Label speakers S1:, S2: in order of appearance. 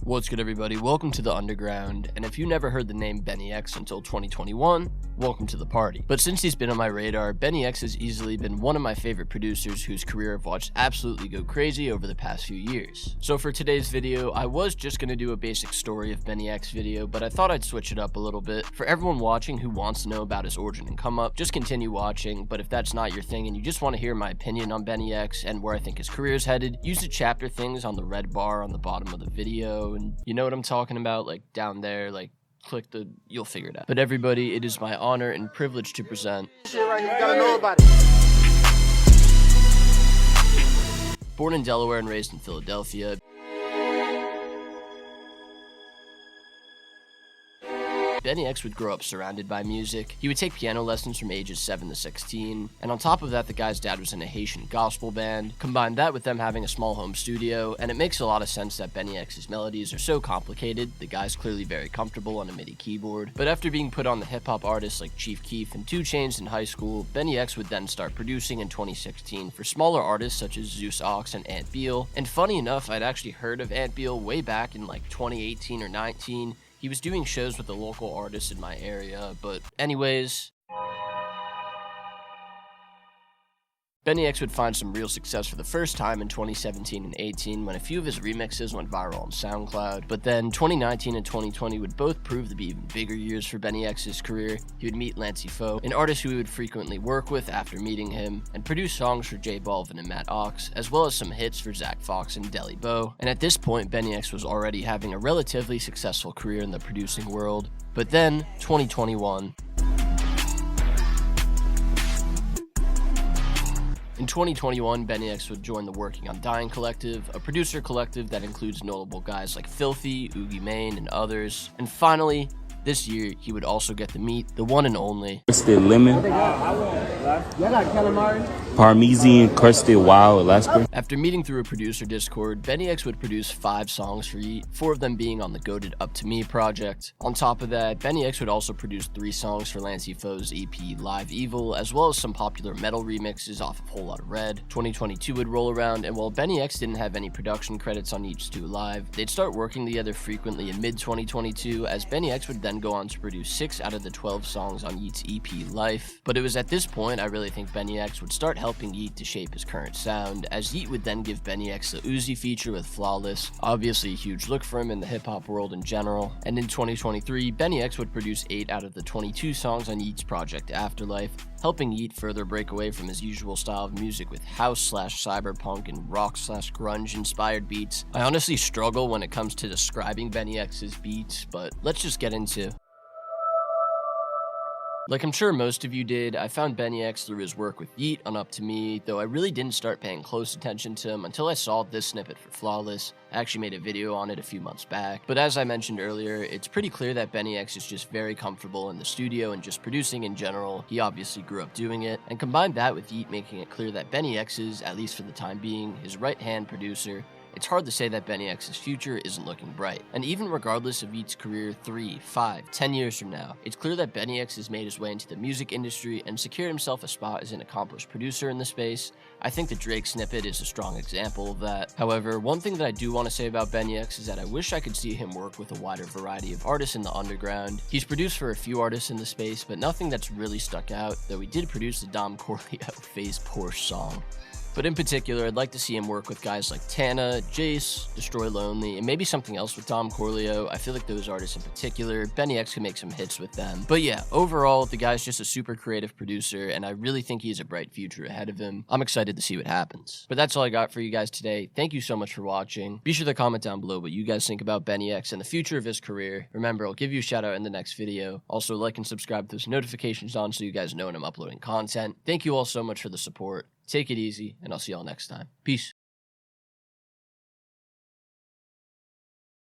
S1: What's good, everybody? Welcome to the Underground, and if you never heard the name BNYX until 2021, welcome to the party. But since he's been on my radar, BNYX has easily been one of my favorite producers whose career I've watched absolutely go crazy over the past few years. So for today's video, I was just going to do a basic story of BNYX video, but I thought I'd switch it up a little bit. For everyone watching who wants to know about his origin and come up, just continue watching, but if that's not your thing and you just want to hear my opinion on BNYX and where I think his career is headed, use the chapter things on the red bar on the bottom of the video, and you know what I'm talking about, like down there, like click the, you'll figure it out. But everybody, it is my honor and privilege to present
S2: shit right here, you gotta know about it.
S1: Born in Delaware and raised in Philadelphia, BNYX would grow up surrounded by music. He would take piano lessons from ages 7 to 16, and on top of that, the guy's dad was in a Haitian gospel band. Combine that with them having a small home studio, and it makes a lot of sense that BNYX's melodies are so complicated. The guy's clearly very comfortable on a MIDI keyboard. But after being put on the hip-hop artists like Chief Keef and 2 Chainz in high school, BNYX would then start producing in 2016 for smaller artists such as Zeus Ox and Ant Beal. And funny enough, I'd actually heard of Ant Beal way back in like 2018 or 19. He was doing shows with a local artist in my area, but anyways, BNYX would find some real success for the first time in 2017 and 18 when a few of his remixes went viral on SoundCloud, but then 2019 and 2020 would both prove to be even bigger years for BNYX's career. He would meet Lancey Foux, an artist who he would frequently work with after meeting him, and produce songs for J Balvin and Matt Ox, as well as some hits for Zach Fox and Deli Bo. And at this point, BNYX was already having a relatively successful career in the producing world. But then, 2021, in 2021, BNYX would join the Working on Dying collective, a producer collective that includes notable guys like Filthy, Oogie Mane, and others. And finally, this year, he would also get to meet the one and only
S3: crusted lemon, Parmesan crusted wild Alaska.
S1: After meeting through a producer Discord, BNYX would produce 5 songs for yeat, 4 of them being on the goated Up To Me project. On top of that, BNYX would also produce 3 songs for Lancey Foux's EP Live Evil, as well as some popular metal remixes off of Whole Lotta Red. 2022 would roll around, and while BNYX didn't have any production credits on yeat's 2 Live, they'd start working together frequently in mid-2022, as BNYX would then go on to produce 6 out of the 12 songs on yeat's EP Life. But it was at this point I really think BNYX would start helping yeat to shape his current sound, as yeat would then give BNYX the Uzi feature with Flawless, obviously a huge look for him in the hip-hop world in general. And in 2023, BNYX would produce 8 out of the 22 songs on yeat's project Afterlife, helping yeat further break away from his usual style of music with house/cyberpunk and rock/grunge inspired beats. I honestly struggle when it comes to describing BNYX's beats, but let's just get into. Like I'm sure most of you did, I found BNYX through his work with yeat on Up To Me, though I really didn't start paying close attention to him until I saw this snippet for Flawless. I actually made a video on it a few months back. But as I mentioned earlier, it's pretty clear that BNYX is just very comfortable in the studio and just producing in general. He obviously grew up doing it, and combine that with yeat making it clear that BNYX is, at least for the time being, his right-hand producer. It's hard to say that BNYX's future isn't looking bright. And even regardless of yeat's career 3, 5, 10 years from now, it's clear that BNYX has made his way into the music industry and secured himself a spot as an accomplished producer in the space. I think the Drake snippet is a strong example of that. However, one thing that I do want to say about BNYX is that I wish I could see him work with a wider variety of artists in the underground. He's produced for a few artists in the space, but nothing that's really stuck out, though he did produce the Dom Corleo Phase Porsche song. But in particular, I'd like to see him work with guys like Tana, Jace, Destroy Lonely, and maybe something else with Dom Corleo. I feel like those artists in particular, BNYX can make some hits with them. But yeah, overall, the guy's just a super creative producer, and I really think he has a bright future ahead of him. I'm excited to see what happens. But that's all I got for you guys today. Thank you so much for watching. Be sure to comment down below what you guys think about BNYX and the future of his career. Remember, I'll give you a shout out in the next video. Also, like and subscribe with those notifications on so you guys know when I'm uploading content. Thank you all so much for the support. Take it easy, and I'll see y'all next time. Peace.